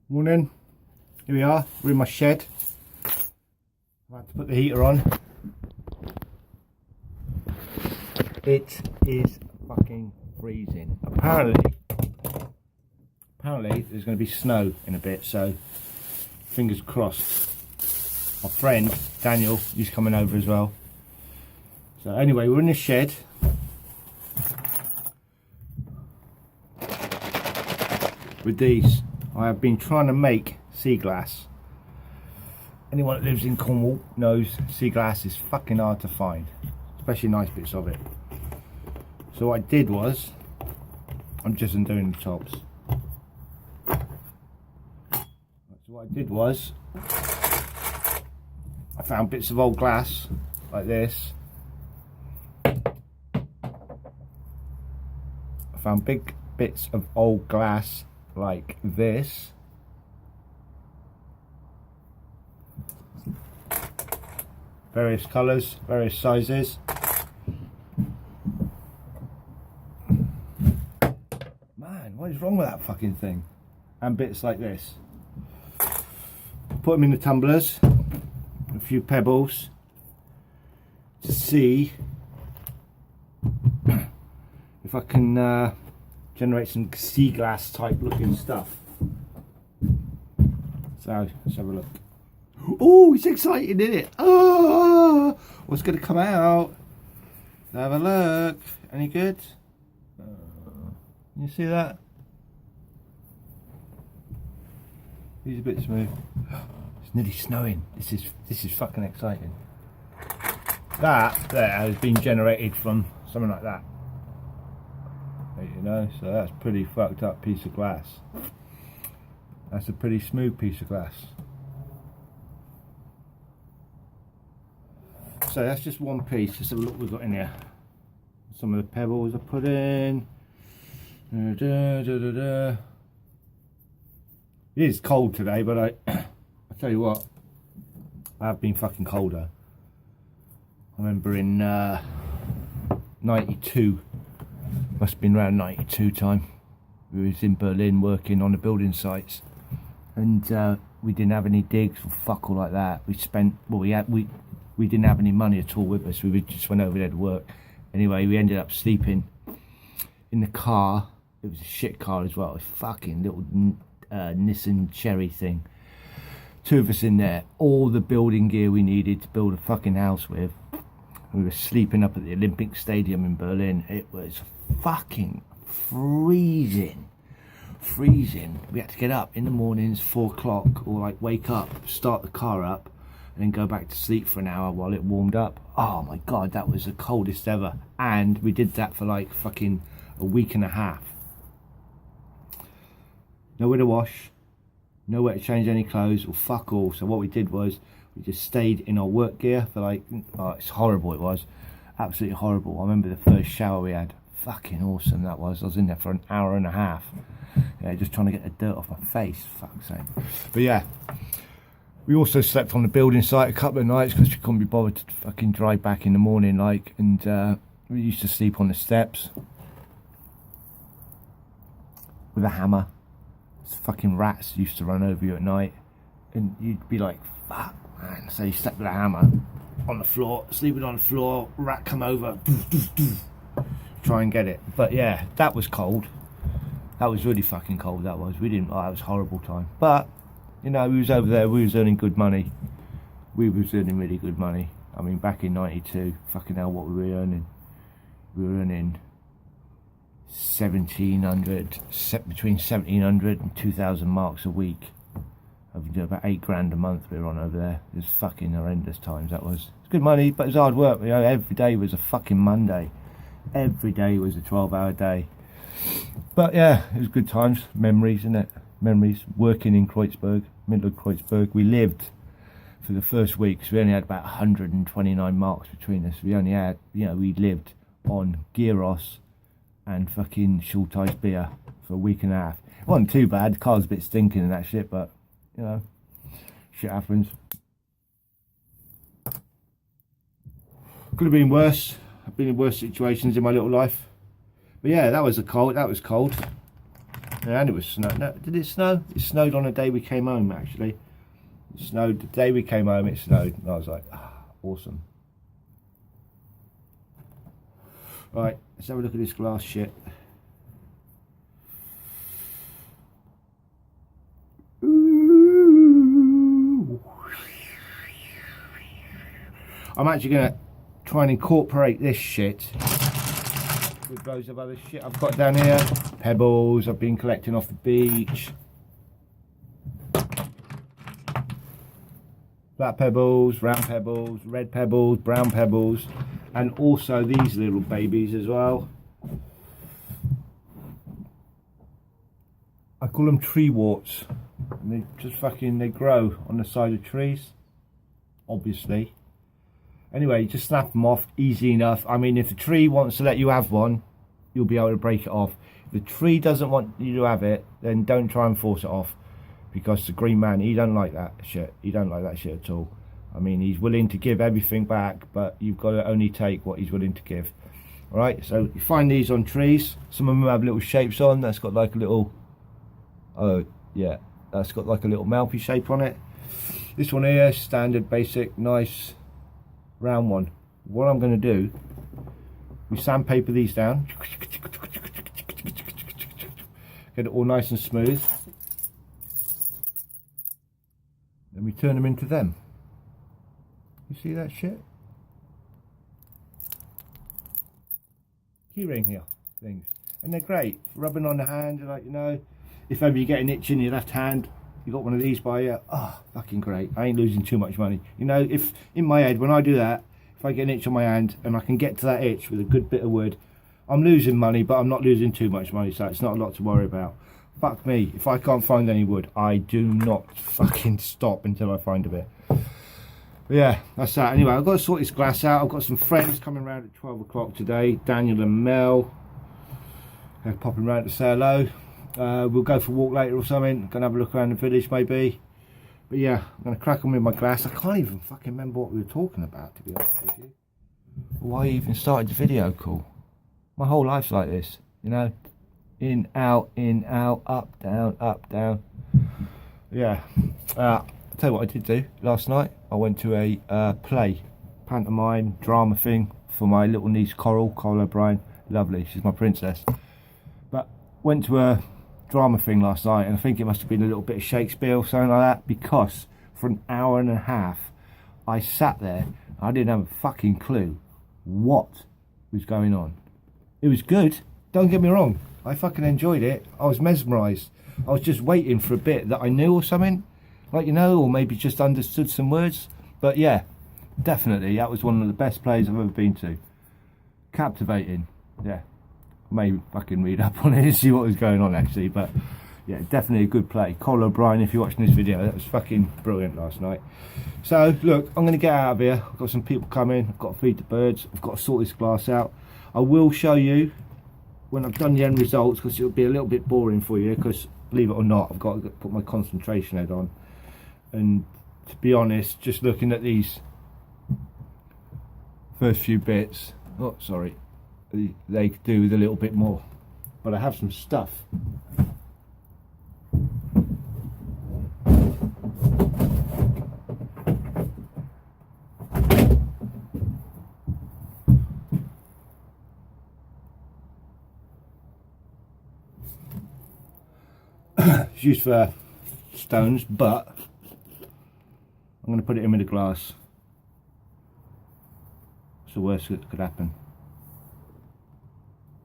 Morning. Here we are. We're in my shed. I had to put the heater on. It is fucking freezing. Apparently there's going to be snow in a bit, so fingers crossed. My friend Daniel, he's coming over as well. So anyway, we're in the shed. With these, I have been trying to make sea glass. Anyone that lives in Cornwall knows sea glass is fucking hard to find, especially nice bits of it. So what I did was, I'm just undoing the tops. So what I did was, I found bits of old glass like this. I found big bits of old glass like this. Various colours, various sizes. Man, what is wrong with that fucking thing? And bits like this. Put them in the tumblers. A few pebbles. To see if I can generate some sea glass type looking stuff. So let's have a look. Oh, it's exciting, isn't it? Oh, what's going to come out? Let's have a look. Any good? You see that? He's a bit smooth. It's nearly snowing. This is fucking exciting. That there has been generated from something like that. You know, so that's pretty fucked up piece of glass. That's a pretty smooth piece of glass. So that's just one piece. Let's have a look what we've got in here. Some of the pebbles I put in. It is cold today, but I tell you what, I have been fucking colder. I remember in 92, must have been around 92 time, we was in Berlin working on the building sites, and we didn't have any digs or fuck all like that. We spent, well, we didn't have any money at all with us. We just went over there to work. Anyway, we ended up sleeping in the car. It was a shit car as well. It was a fucking little Nissan Cherry thing. Two of us in there. All the building gear we needed to build a fucking house with. We were sleeping up at the Olympic Stadium in Berlin. It was fucking freezing. Freezing. We had to get up in the mornings, 4 o'clock, or like wake up, start the car up, and then go back to sleep for an hour while it warmed up. Oh my god, that was the coldest ever. And we did that for like fucking a week and a half. Nowhere to wash, nowhere to change any clothes, or fuck all. So what we did was, we just stayed in our work gear for like, oh, it's horrible, it was. Absolutely horrible. I remember the first shower we had. Fucking awesome that was. I was in there for an hour and a half. Yeah, just trying to get the dirt off my face, fuck's sake. But yeah. We also slept on the building site a couple of nights because we couldn't be bothered to fucking drive back in the morning, like, and we used to sleep on the steps with a hammer. Fucking rats used to run over you at night, and you'd be like, fuck, man. So you slept with a hammer on the floor, sleeping on the floor, rat come over, try and get it. But yeah, that was cold. That was really fucking cold, that was. We didn't, that was a horrible time. But you know, we was over there, we was earning good money. We was earning really good money. I mean, back in 92, fucking hell, what were we earning? We were earning 1,700, between 1,700 and 2,000 marks a week. We do about 8 grand a month we were on over there. It was fucking horrendous times, that was. It's good money, but it was hard work. You know, every day was a fucking Monday. Every day was a 12-hour day. But yeah, it was good times. Memories, innit? Memories. Working in Kreuzberg, middle of Kreuzberg. We lived for the first week, so we only had about 129 marks between us. We only had, you know, we lived on gyros and fucking Schulteis beer for a week and a half. It wasn't too bad. The car was a bit stinking and that shit, but you know, shit happens. Could have been worse. I've been in worse situations in my little life. But yeah, that was cold. And it was snow. No, did it snow? It snowed on the day we came home, actually. It snowed the day we came home, it snowed. And I was like, awesome. Right, let's have a look at this glass shit. Ooh. I'm actually going to try and incorporate this shit with loads of other shit I've got down here. Pebbles I've been collecting off the beach. Black pebbles, round pebbles, red pebbles, brown pebbles, and also these little babies as well. I call them tree warts. And they just they grow on the side of trees, obviously. Anyway, just snap them off, easy enough. I mean, if the tree wants to let you have one, you'll be able to break it off. If the tree doesn't want you to have it, then don't try and force it off. Because the green man, he don't like that shit. He don't like that shit at all. I mean, he's willing to give everything back, but you've got to only take what he's willing to give. Alright, so you find these on trees. Some of them have little shapes on. That's got like a little, oh yeah, that's got like a little Malpy shape on it. This one here, standard, basic, nice, round one. What I'm going to do, we sandpaper these down. Get it all nice and smooth. Then we turn them into them. You see that shit? Keyring here things. And they're great. Rubbing on the hand, like, you know, if ever you get an itch in your left hand, you got one of these by you. Oh, fucking great. I ain't losing too much money. You know, if in my head, when I do that, if I get an itch on my hand and I can get to that itch with a good bit of wood, I'm losing money, but I'm not losing too much money, so it's not a lot to worry about. Fuck me, if I can't find any wood, I do not fucking stop until I find a bit. But yeah, that's that. Anyway, I've got to sort this glass out. I've got some friends coming round at 12 o'clock today. Daniel and Mel. They're popping round to say hello. We'll go for a walk later or something. Gonna have a look around the village maybe. But yeah, I'm gonna crack on with my glass. I can't even fucking remember what we were talking about, to be honest with you. Why I even started the video call. My whole life's like this, you know. In, out, up, down. Yeah. I'll tell you what I did do last night. I went to a play, pantomime, drama thing for my little niece Coral O'Brien. Lovely, she's my princess. But went to a drama thing last night, and I think it must have been a little bit of Shakespeare or something like that, because for an hour and a half I sat there. I didn't have a fucking clue what was going on. It was good, don't get me wrong. I fucking enjoyed it. I was mesmerised. I was just waiting for a bit that I knew or something, like, you know, or maybe just understood some words. But yeah, definitely that was one of the best plays I've ever been to. Captivating. Yeah, may fucking read up on it and see what was going on actually, but yeah, definitely a good play. Cole O'Brien, if you're watching this video, that was fucking brilliant last night. So look, I'm going to get out of here. I've got some people coming. I've got to feed the birds. I've got to sort this glass out. I will show you when I've done the end results, because it'll be a little bit boring for you, because believe it or not, I've got to put my concentration head on. And to be honest, just looking at these first few bits, oh sorry, they could do with a little bit more, but I have some stuff. It's used for stones, but I'm going to put it in with a glass. It's the worst that could happen.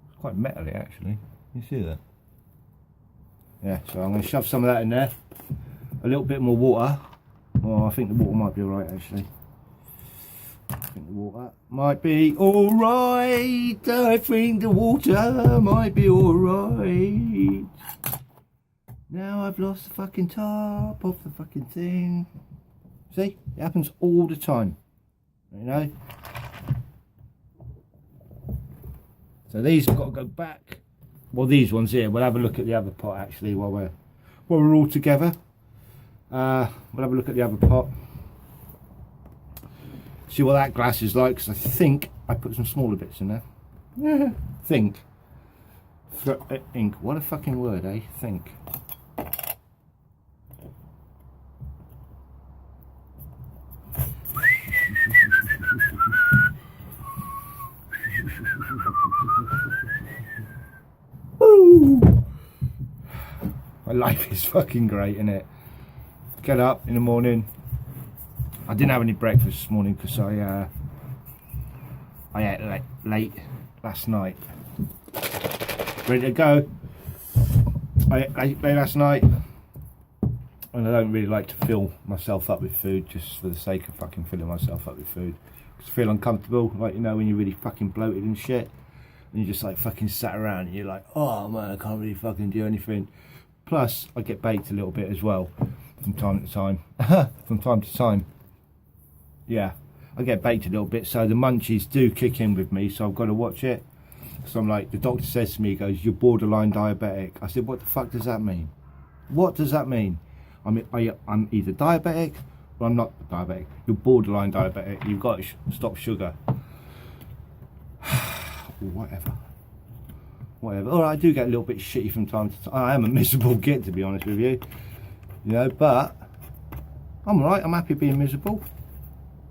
It's quite metally actually. You see that? Yeah, so I'm going to shove some of that in there. A little bit more water. Oh, I think the water might be alright actually. I think the water might be alright. I think the water might be alright. Now I've lost the fucking top of the fucking thing. See? It happens all the time. You know? So these have got to go back. Well, these ones here. We'll have a look at the other pot actually while we're all together. We'll have a look at the other pot. See what that glass is like, because I think I put some smaller bits in there. Yeah. Ink. What a fucking word, eh? Think. My life is fucking great, innit? Get up in the morning. I didn't have any breakfast this morning because I ate late last night. Ready to go. I ate late last night, and I don't really like to fill myself up with food just for the sake of fucking filling myself up with food. Because I feel uncomfortable, like, you know, when you're really fucking bloated and shit, and you just like fucking sat around and you're like, oh man, I can't really fucking do anything. Plus, I get baked a little bit as well from time to time. From time to time. Yeah, I get baked a little bit, so the munchies do kick in with me, so I've got to watch it. So I'm like, the doctor says to me, he goes, you're borderline diabetic. I said, what the fuck does that mean? What does that mean? I'm either diabetic or I'm not diabetic. You're borderline diabetic. You've got to stop sugar. Whatever. Alright, I do get a little bit shitty from time to time. I am a miserable git, to be honest with you. You know, but I'm alright. I'm happy being miserable.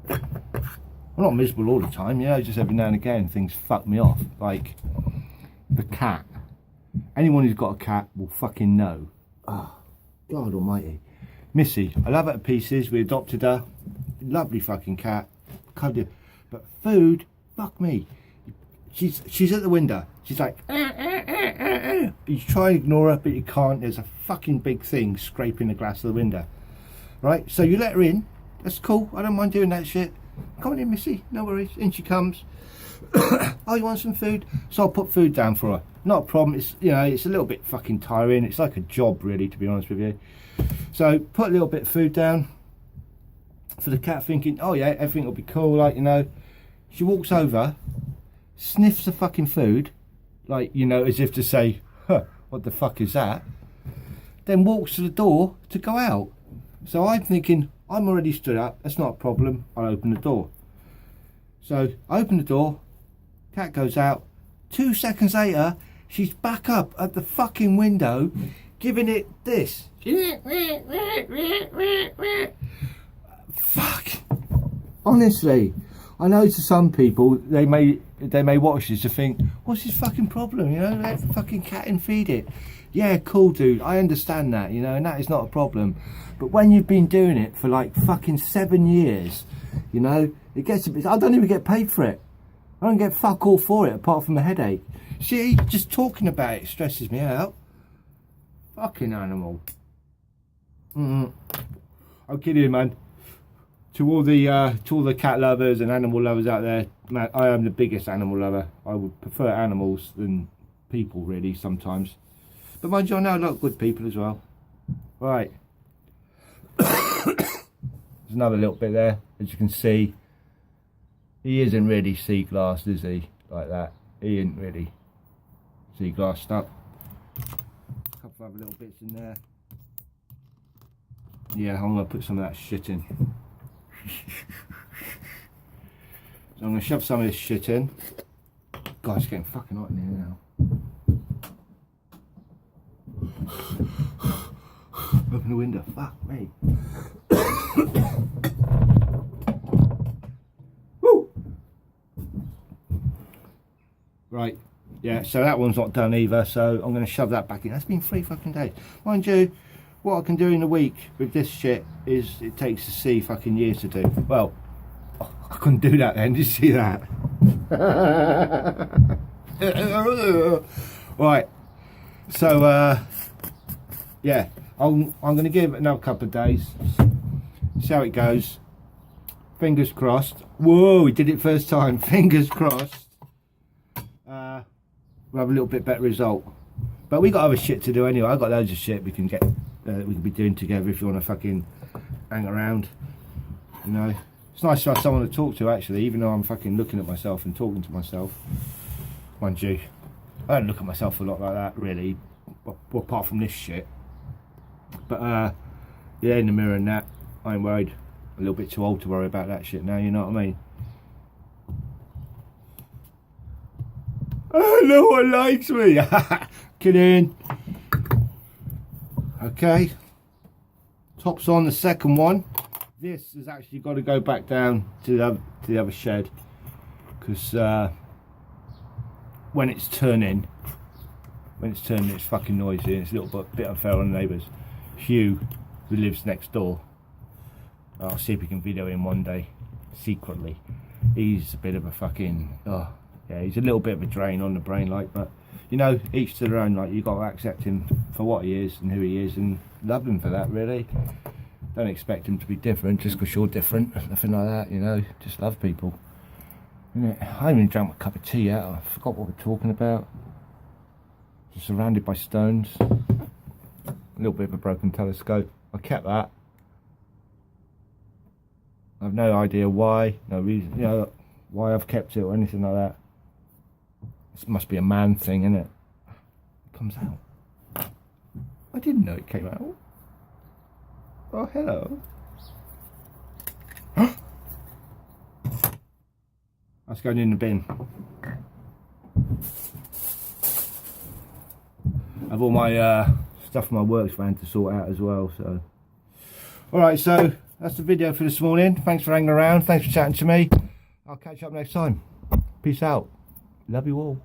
I'm not miserable all the time, you know, just every now and again things fuck me off. Like the cat. Anyone who's got a cat will fucking know. Oh, God almighty. Missy, I love her to pieces. We adopted her. Lovely fucking cat. But food, fuck me. She's at the window. She's like, you try and ignore her, but you can't. There's a fucking big thing scraping the glass of the window. Right? So you let her in. That's cool. I don't mind doing that shit. Come on in, Missy. No worries. In she comes. Oh, you want some food? So I'll put food down for her. Not a problem. It's, you know, it's a little bit fucking tiring. It's like a job, really, to be honest with you. So put a little bit of food down for the cat, thinking, oh yeah, everything will be cool. Like, you know, she walks over, sniffs the fucking food, like, you know, as if to say, huh, what the fuck is that? Then walks to the door to go out. So I'm thinking, I'm already stood up, that's not a problem, I'll open the door. So I open the door, cat goes out, 2 seconds later, she's back up at the fucking window, giving it this. Fuck. Honestly, I know to some people, they may watch this to think, what's his fucking problem, you know, let the fucking cat and feed it. Yeah, cool dude, I understand that, you know, and that is not a problem. But when you've been doing it for like fucking 7 years, you know, it gets a bit, I don't even get paid for it. I don't get fuck all for it apart from a headache. See, just talking about it stresses me out. Fucking animal. I'm kidding you, man. To all the cat lovers and animal lovers out there, man, I am the biggest animal lover. I would prefer animals than people, really, sometimes. But mind you, I know a lot of good people as well. Right. There's another little bit there, as you can see. He isn't really sea glassed, is he? Like that. He isn't really sea glassed up. A couple of other little bits in there. Yeah, I'm going to put some of that shit in. So I'm going to shove some of this shit in. God, it's getting fucking hot in here now. Open the window, fuck me. Woo! Right, yeah, so that one's not done either, so I'm going to shove that back in. That's been 3 fucking days. Mind you, what I can do in a week with this shit is it takes the sea fucking years to do. Well, I couldn't do that then, did you see that? Right, so yeah, I'm going to give it another couple of days, see how it goes. Fingers crossed. Whoa, we did it first time. Fingers crossed. We'll have a little bit better result. But we got other shit to do anyway. I've got loads of shit we can get. We can be doing together if you want to fucking hang around. You know, it's nice to have someone to talk to actually, even though I'm fucking looking at myself and talking to myself. Mind you, I don't look at myself a lot like that really, apart from this shit. But yeah, in the mirror and that, I ain't worried. A little bit too old to worry about that shit now, you know what I mean? Oh, no one likes me. Kidding. Okay. Tops on the second one. This has actually got to go back down to the other shed, because when it's turning, it's fucking noisy. It's a little bit unfair on the neighbours. Hugh, who lives next door, I'll see if we can video him one day secretly. He's a bit of a fucking yeah, he's a little bit of a drain on the brain, like, but you know, each to their own. Like, you got to accept him for what he is and who he is, and love him for that. Really, don't expect him to be different just because you're different. Nothing like that, you know. Just love people. I haven't even drank my cup of tea yet. I forgot what we're talking about. Just surrounded by stones. A little bit of a broken telescope. I kept that. I've no idea why, no reason, you know, why I've kept it or anything like that. This must be a man thing, isn't it? It comes out. I didn't know it came out. Oh, hello. That's going in the bin. I've all my stuff from my works van to sort out as well, so. Alright, so that's the video for this morning. Thanks for hanging around. Thanks for chatting to me. I'll catch you up next time. Peace out. Love you all.